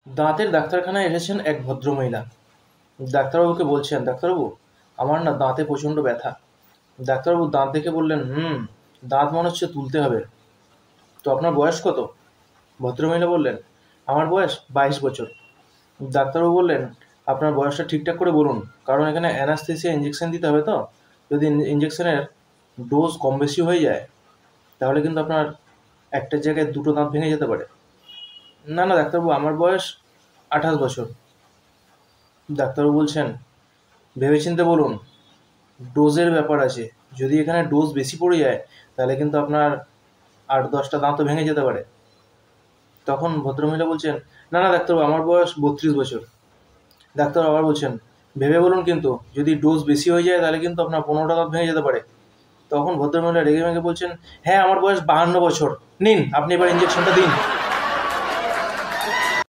দাঁতের ডাক্তারখানায় এসেছেন এক ভদ্রমহিলা। ডাক্তারবাবুকে বলছেন, ডাক্তারবাবু আমার না দাঁতে প্রচণ্ড ব্যথা। ডাক্তারবাবু দাঁত দেখে বললেন, দাঁত মনে হচ্ছে তুলতে হবে। তো আপনার বয়স কত? ভদ্রমহিলা বললেন, আমার বয়স 22 বছর। ডাক্তারবাবু বললেন, আপনার বয়সটা ঠিকঠাক করে বলুন, কারণ এখানে অ্যানাস্থেসিয়া ইঞ্জেকশন দিতে হবে। তো যদি ইঞ্জেকশনের ডোজ কম বেশি হয়ে যায় তাহলে কিন্তু আপনার একটা জায়গায় দুটো দাঁত ভেঙে যেতে পারে। না না ডাক্তারবাবু, আমার বয়স 28 বছর। ডাক্তারবাবু বলছেন, ভেবেচিন্তে বলুন, ডোজের ব্যাপার আছে। যদি এখানে ডোজ বেশি পড়ে যায় তাহলে কিন্তু আপনার 8-10টা দাঁতও ভেঙে যেতে পারে। তখন ভদ্রমহিলা বলছেন, না না ডাক্তারবাবু, আমার বয়স 32 বছর। ডাক্তার আবার বলছেন, ভেবে বলুন, কিন্তু যদি ডোজ বেশি হয়ে যায় তাহলে কিন্তু আপনার 15টা দাঁত ভেঙে যেতে পারে। তখন ভদ্রমহিলা রেগে মেগে বলছেন, হ্যাঁ আমার বয়স 52 বছর, নিন আপনি এবার ইঞ্জেকশনটা দিন।